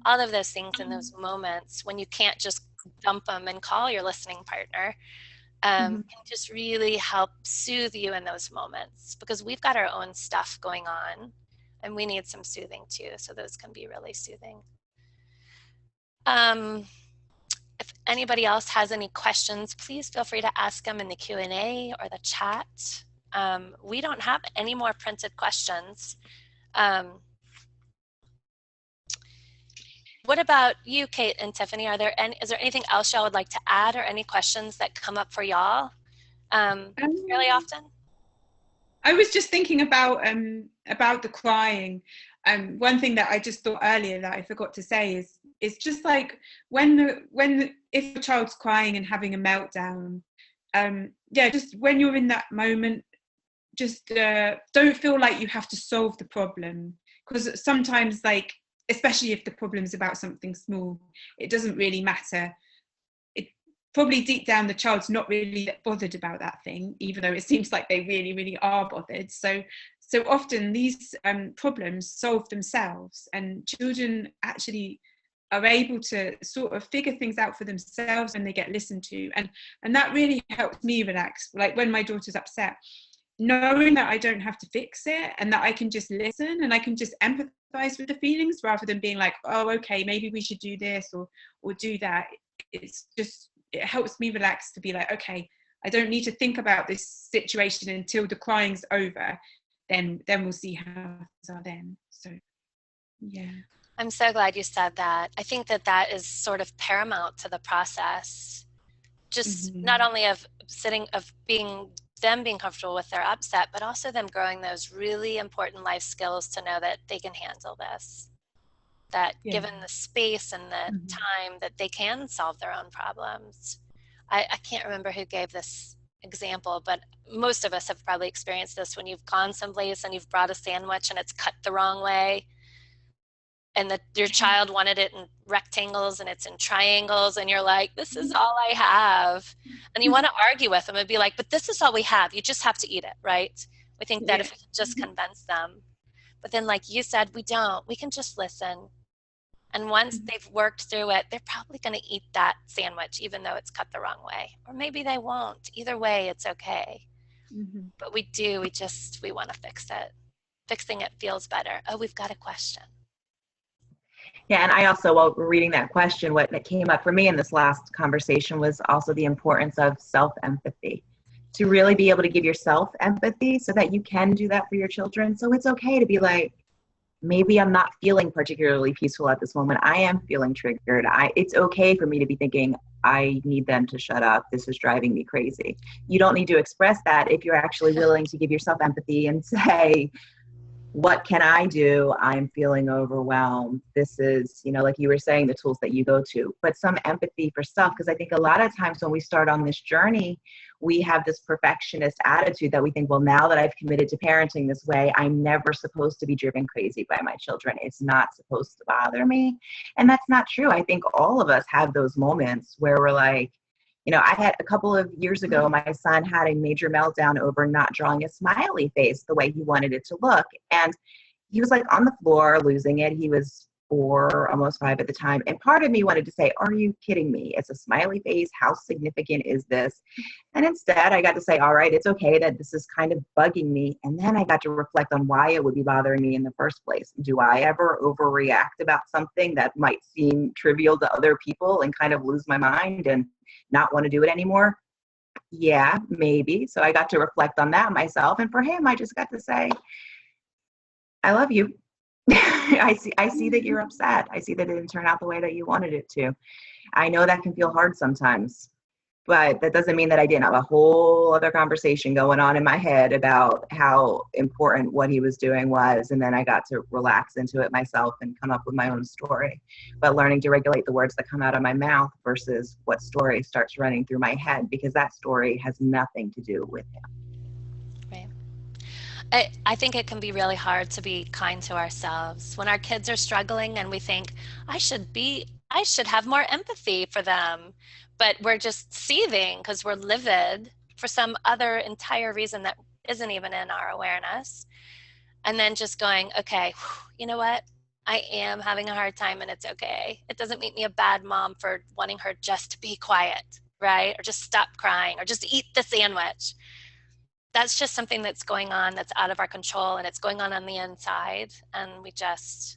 All of those things in those moments when you can't just dump them and call your listening partner can just really help soothe you in those moments, because we've got our own stuff going on and we need some soothing too. So those can be really soothing. If anybody else has any questions, please feel free to ask them in the Q&A or the chat. We don't have any more printed questions. What about you, Kate and Tiffanie? Is there anything else y'all would like to add, or any questions that come up for y'all fairly often? I was just thinking about the crying. One thing that I just thought earlier that I forgot to say is just like if a child's crying and having a meltdown, just when you're in that moment, just don't feel like you have to solve the problem, because sometimes, like, especially if the problem's about something small, it doesn't really matter. It probably deep down the child's not really bothered about that thing, even though it seems like they really, really are bothered. So often these problems solve themselves, and children actually are able to sort of figure things out for themselves when they get listened to, and that really helps me relax. Like when my daughter's upset, knowing that I don't have to fix it, and that I can just listen and I can just empathize with the feelings, rather than being like, oh, okay, maybe we should do this or do that. it helps me relax to be like, okay, I don't need to think about this situation until the crying's over. Then we'll see how things are then. So yeah. I'm so glad you said that. I think that is sort of paramount to the process. Just not only of being comfortable with their upset, but also them growing those really important life skills to know that they can handle this. That given the space and the time, that they can solve their own problems. I can't remember who gave this example, but most of us have probably experienced this when you've gone someplace and you've brought a sandwich and it's cut the wrong way, and that your child wanted it in rectangles and it's in triangles, and you're like, this is all I have. And you want to argue with them and be like, but this is all we have. You just have to eat it, right? We think that if we just convince them. But then, like you said, we don't. We can just listen. And once they've worked through it, they're probably going to eat that sandwich, even though it's cut the wrong way. Or maybe they won't. Either way, it's okay. But we want to fix it. Fixing it feels better. Oh, we've got a question. Yeah, and I also, while reading that question, what came up for me in this last conversation was also the importance of self-empathy. To really be able to give yourself empathy so that you can do that for your children. So it's okay to be like, maybe I'm not feeling particularly peaceful at this moment. I am feeling triggered. It's okay for me to be thinking, I need them to shut up. This is driving me crazy. You don't need to express that if you're actually willing to give yourself empathy and say, what can I do? I'm feeling overwhelmed. This is, like you were saying, the tools that you go to, but some empathy for self. Because I think a lot of times when we start on this journey, we have this perfectionist attitude that we think, well, now that I've committed to parenting this way, I'm never supposed to be driven crazy by my children. It's not supposed to bother me. And that's not true. I think all of us have those moments where we're like, I had a couple of years ago, my son had a major meltdown over not drawing a smiley face the way he wanted it to look. And he was like on the floor losing it. He was 4, almost 5 at the time. And part of me wanted to say, are you kidding me? It's a smiley face. How significant is this? And instead I got to say, all right, it's okay that this is kind of bugging me. And then I got to reflect on why it would be bothering me in the first place. Do I ever overreact about something that might seem trivial to other people and kind of lose my mind and not want to do it anymore? Yeah, maybe. So I got to reflect on that myself. And for him, I just got to say, I love you. I see that you're upset. I see that it didn't turn out the way that you wanted it to. I know that can feel hard sometimes, but that doesn't mean that I didn't have a whole other conversation going on in my head about how important what he was doing was. And then I got to relax into it myself and come up with my own story. But learning to regulate the words that come out of my mouth versus what story starts running through my head, because that story has nothing to do with him. Right. I think it can be really hard to be kind to ourselves when our kids are struggling and we think, I should have more empathy for them. But we're just seething because we're livid for some other entire reason that isn't even in our awareness. And then just going, okay, you know what? I am having a hard time and it's okay. It doesn't make me a bad mom for wanting her just to be quiet, right? Or just stop crying or just eat the sandwich. That's just something that's going on that's out of our control, and it's going on the inside. And we just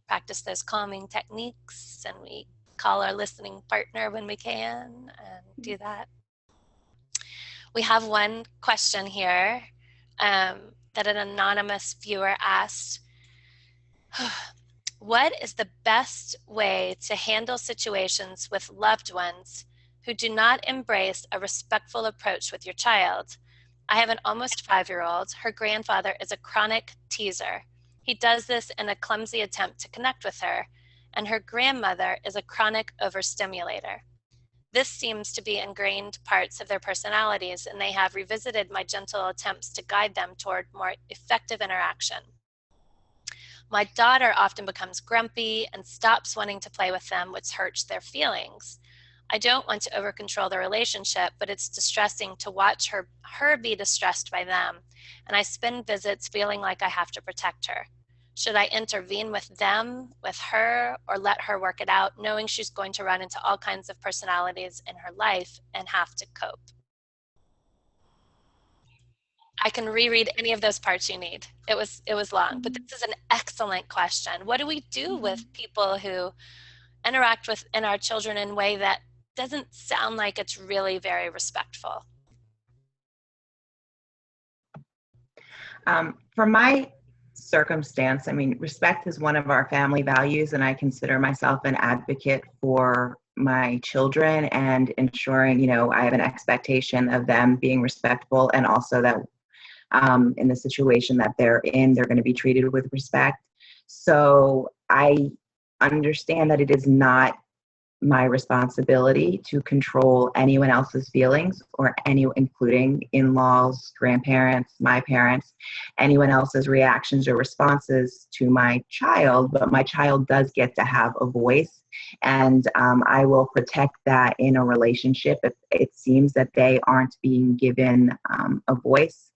practice those calming techniques, and we call our listening partner when we can and do that. We have one question here that an anonymous viewer asked. What is the best way to handle situations with loved ones who do not embrace a respectful approach with your child? I have an almost 5-year-old. Her grandfather is a chronic teaser. He does this in a clumsy attempt to connect with her, and her grandmother is a chronic overstimulator. This seems to be ingrained parts of their personalities, and they have revisited my gentle attempts to guide them toward more effective interaction. My daughter often becomes grumpy and stops wanting to play with them, which hurts their feelings. I don't want to over-control the relationship, but it's distressing to watch her be distressed by them, and I spend visits feeling like I have to protect her. Should I intervene with them, with her, or let her work it out, knowing she's going to run into all kinds of personalities in her life and have to cope? I can reread any of those parts you need. It was long, but this is an excellent question. What do we do with people who interact with our children in a way that doesn't sound like it's really very respectful. For my circumstance, I mean, respect is one of our family values, and I consider myself an advocate for my children and ensuring, you know, I have an expectation of them being respectful, and also that in the situation that they're in, they're going to be treated with respect. So I understand that it is not my responsibility to control anyone else's feelings, or any, including in-laws, grandparents, my parents, anyone else's reactions or responses to my child. But my child does get to have a voice, and I will protect that in a relationship if it seems that they aren't being given a voice.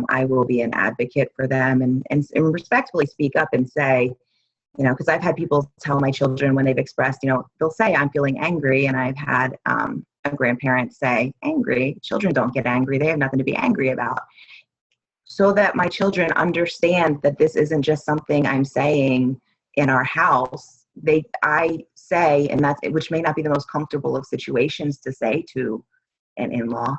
I will be an advocate for them, and respectfully speak up and say, you know, because I've had people tell my children when they've expressed, you know, they'll say, I'm feeling angry. And I've had a grandparent say, angry? Children don't get angry. They have nothing to be angry about. So that my children understand that this isn't just something I'm saying in our house. I say, and that's, which may not be the most comfortable of situations to say to an in-law.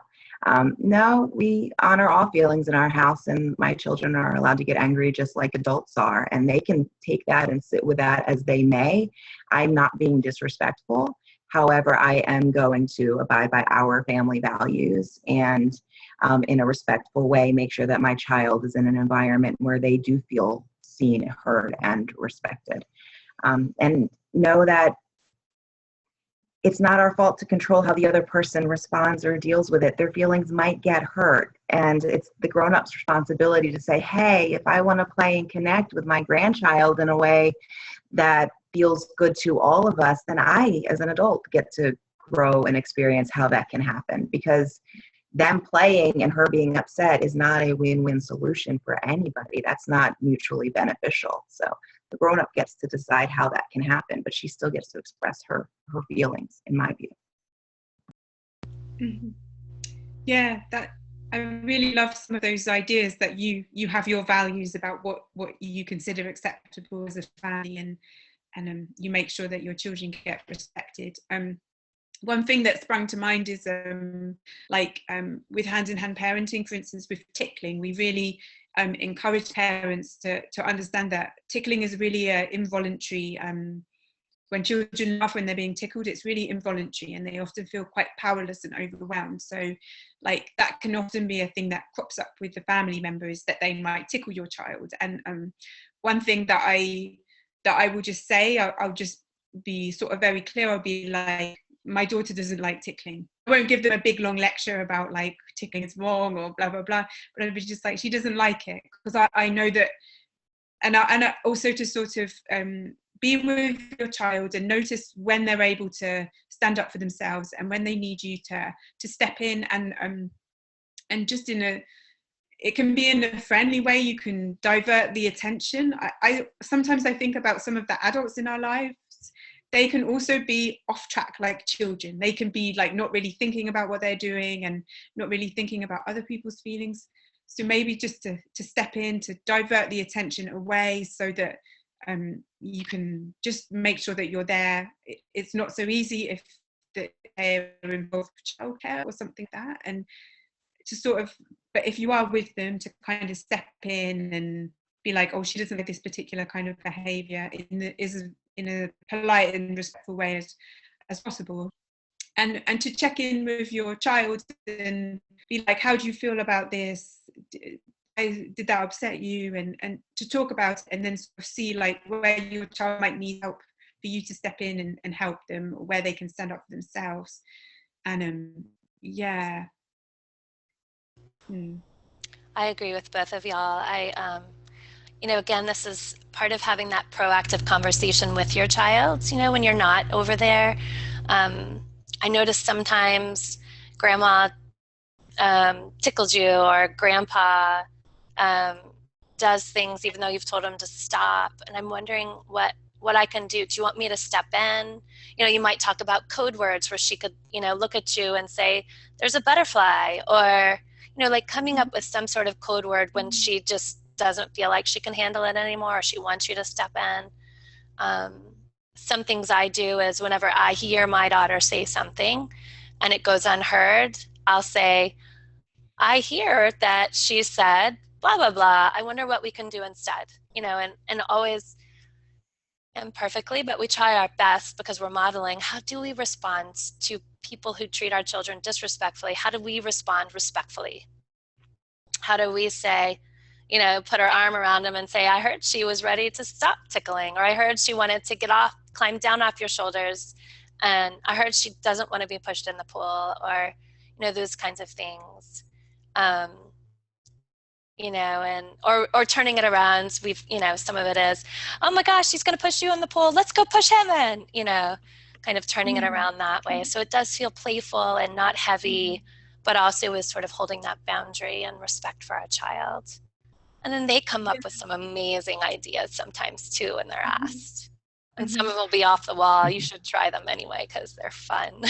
No, we honor all feelings in our house, and my children are allowed to get angry just like adults are, and they can take that and sit with that as they may. I'm not being disrespectful. However, I am going to abide by our family values, and in a respectful way, make sure that my child is in an environment where they do feel seen, heard, and respected. And know that it's not our fault to control how the other person responds or deals with it. Their feelings might get hurt, and it's the grown-up's responsibility to say, hey, if I want to play and connect with my grandchild in a way that feels good to all of us, then I, as an adult, get to grow and experience how that can happen, because them playing and her being upset is not a win-win solution for anybody. That's not mutually beneficial. So the grown-up gets to decide how that can happen, but she still gets to express her feelings, in my view. Mm-hmm. Yeah, that I really love some of those ideas that you have your values about what you consider acceptable as a family, and you make sure that your children get respected. One thing that sprung to mind is with hand-in-hand parenting, for instance, with tickling, we really encourage parents to understand that tickling is really involuntary. When children laugh when they're being tickled, it's really involuntary, and they often feel quite powerless and overwhelmed. So like that can often be a thing that crops up with the family members, that they might tickle your child. And one thing that I will just say, I'll just be sort of very clear. I'll be like, my daughter doesn't like tickling. I won't give them a big long lecture about like tickling is wrong or blah blah blah, but I'll be just like, she doesn't like it, because I know that. And I also to sort of be with your child and notice when they're able to stand up for themselves and when they need you to step in, and just it can be in a friendly way. You can divert the attention. I sometimes I think about some of the adults in our lives. They can also be off track like children. They can be like not really thinking about what they're doing and not really thinking about other people's feelings. So maybe just to step in, to divert the attention away, so that you can just make sure that you're there. It's not so easy if they're involved with childcare or something like that, and to sort of, but if you are with them, to kind of step in and be like, oh, she doesn't like this particular kind of behavior, in a polite and respectful way as possible. And to check in with your child and be like, how do you feel about this? Did that upset you? And to talk about it, and then sort of see like where your child might need help for you to step in and help them, or where they can stand up for themselves. And yeah. I agree with both of y'all. Again, this is part of having that proactive conversation with your child, when you're not over there. I notice sometimes grandma tickles you, or grandpa does things even though you've told him to stop. And I'm wondering what I can do. Do you want me to step in? You might talk about code words where she could, look at you and say, there's a butterfly, or, like coming up with some sort of code word when she just doesn't feel like she can handle it anymore, or she wants you to step in. some things I do is whenever I hear my daughter say something and it goes unheard, I'll say, I hear that she said blah blah blah. I wonder what we can do instead. And always imperfectly, but we try our best because we're modeling how do we respond to people who treat our children disrespectfully? How do we respond respectfully? How do we say, put our arm around them and say, I heard she was ready to stop tickling, or I heard she wanted to climb down off your shoulders, and I heard she doesn't want to be pushed in the pool, or, those kinds of things. Or turning it around. Some of it is, oh my gosh, he's going to push you in the pool. Let's go push him in, kind of turning it around that way. So it does feel playful and not heavy, but also is sort of holding that boundary and respect for our child. And then they come up with some amazing ideas sometimes too when they're asked. And some of them will be off the wall. You should try them anyway because they're fun.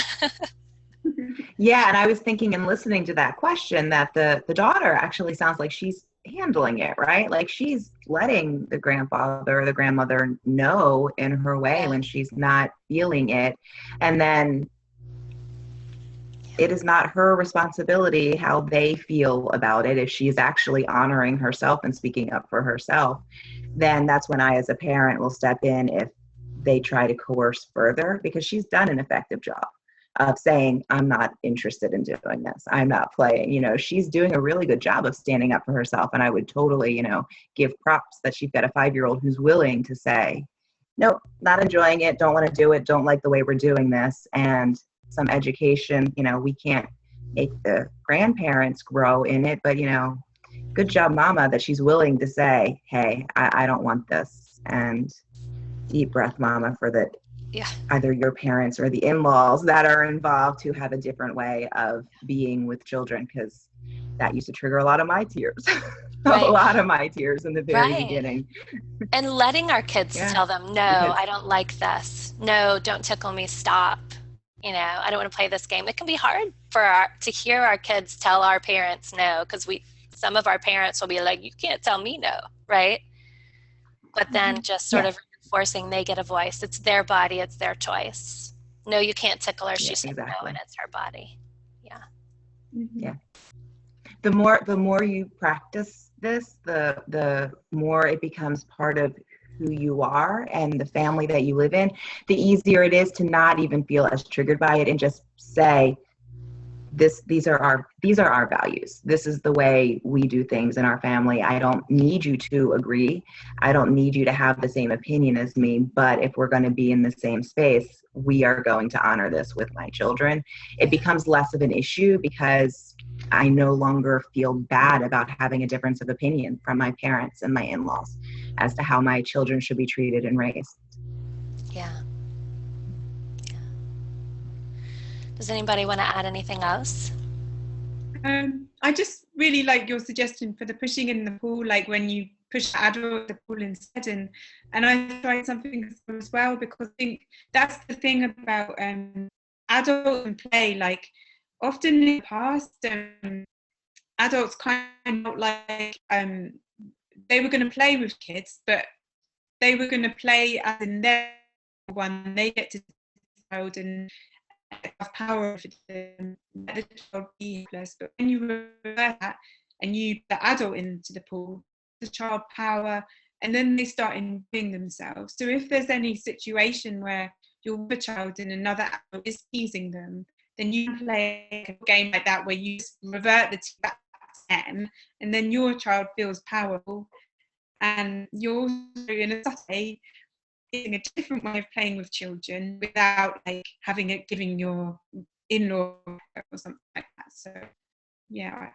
Yeah, and I was thinking and listening to that question that the daughter actually sounds like she's handling it, right? Like she's letting the grandfather or the grandmother know in her way when she's not feeling it. And then it is not her responsibility how they feel about it. If she's actually honoring herself and speaking up for herself, then that's when I, as a parent, will step in if they try to coerce further, because she's done an effective job of saying, I'm not interested in doing this. I'm not playing. She's doing a really good job of standing up for herself. And I would totally, give props that she's got a 5-year-old who's willing to say, nope, not enjoying it. Don't want to do it. Don't like the way we're doing this. And some education, we can't make the grandparents grow in it, but, good job, mama, that she's willing to say, hey, I don't want this. And deep breath, mama, for the either your parents or the in-laws that are involved who have a different way of being with children, because that used to trigger a lot of my tears. Right. A lot of my tears in the very beginning. And letting our kids tell them, no, I don't like this. No, don't tickle me, stop. I don't want to play this game. It can be hard to hear our kids tell our parents no, because some of our parents will be like, you can't tell me no, right? But then just sort of reinforcing they get a voice. It's their body, it's their choice. No, you can't tickle her. She said no, and it's her body. Yeah. Yeah. The more you practice this, the more it becomes part of who you are and the family that you live in, the easier it is to not even feel as triggered by it and just say, these are our values. This is the way we do things in our family. I don't need you to agree. I don't need you to have the same opinion as me, but if we're going to be in the same space, we are going to honor this with my children. It becomes less of an issue because I no longer feel bad about having a difference of opinion from my parents and my in-laws as to how my children should be treated and raised. Yeah. Does anybody want to add anything else? I just really like your suggestion for the pushing in the pool, like when you push the adult in the pool instead. And I tried something as well, because I think that's the thing about adults and play. Like often in the past, adults kind of like they were going to play with kids, but they were going to play as in their one. They get to child and have power for them, let the child be helpless. But when you reverse that and you put the adult into the pool, the child power, and then they start enjoying themselves. So if there's any situation where your child and another adult is teasing them, then you play a game like that where you revert the back to them, and then your child feels powerful, and you're in a way a different way of playing with children without like having it giving your in-law or something like that. So yeah.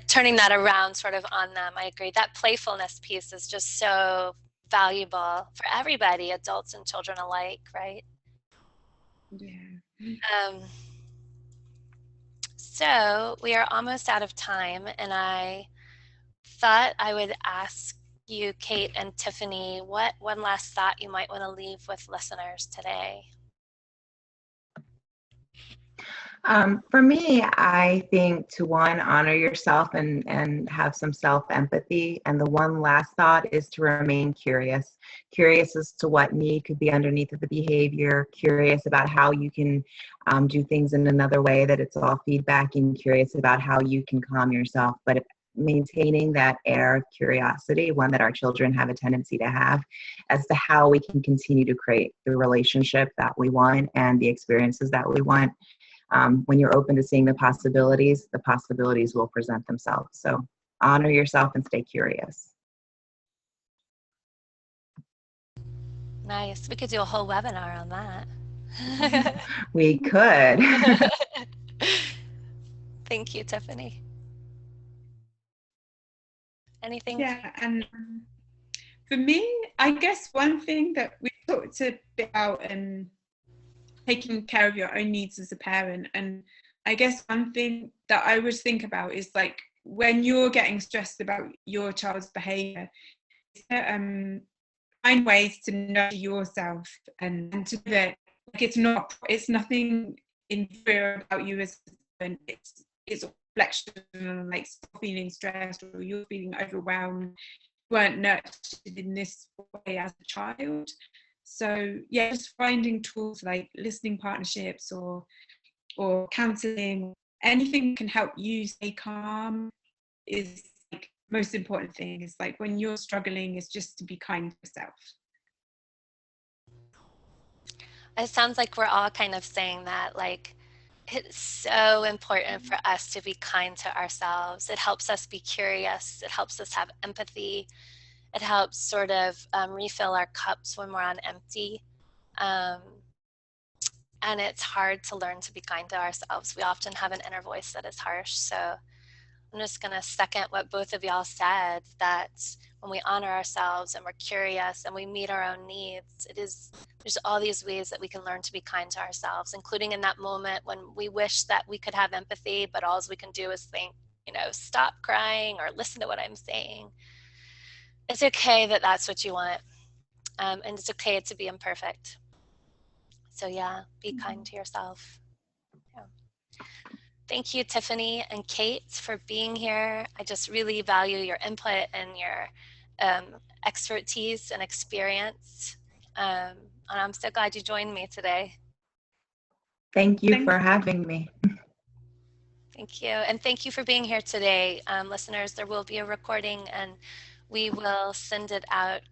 Turning that around sort of on them, I agree. That playfulness piece is just so valuable for everybody, adults and children alike, right? Yeah. So we are almost out of time, and I thought I would ask you, Kate and Tiffanie, what one last thought you might want to leave with listeners today? For me, I think to one, honor yourself and have some self-empathy. And the one last thought is to remain curious. Curious as to what need could be underneath of the behavior, curious about how you can do things in another way, that it's all feedback, and curious about how you can calm yourself. But maintaining that air of curiosity, one that our children have a tendency to have, as to how we can continue to create the relationship that we want and the experiences that we want. When you're open to seeing the possibilities will present themselves. So honor yourself and stay curious. Nice. We could do a whole webinar on that. We could. Thank you, Tiffanie. Anything? Yeah, and for me, I guess one thing that we talked a bit about and taking care of your own needs as a parent, and I guess one thing that I always think about is like when you're getting stressed about your child's behavior, find ways to nurture yourself and to do it. Like it's nothing inferior about you as a parent. It's a reflection on like feeling stressed or you're feeling overwhelmed, weren't nurtured in this way as a child. So yeah, just finding tools like listening partnerships or counseling, anything can help you stay calm is like most important thing. Is like when you're struggling is just to be kind to yourself. It sounds like we're all kind of saying that, like, it's so important for us to be kind to ourselves. It helps us be curious. It helps us have empathy. It helps sort of refill our cups when we're on empty. Um, and it's hard to learn to be kind to ourselves. We often have an inner voice that is harsh. So I'm just going to second what both of y'all said, that when we honor ourselves and we're curious and we meet our own needs, there's all these ways that we can learn to be kind to ourselves, including in that moment when we wish that we could have empathy, but all we can do is think, stop crying or listen to what I'm saying. It's okay that that's what you want. And it's okay to be imperfect. So yeah, be kind to yourself. Yeah. Thank you, Tiffanie and Kate, for being here. I just really value your input and your expertise and experience. And I'm so glad you joined me today. Thank you for having me. Thank you. And thank you for being here today. Listeners, there will be a recording and we will send it out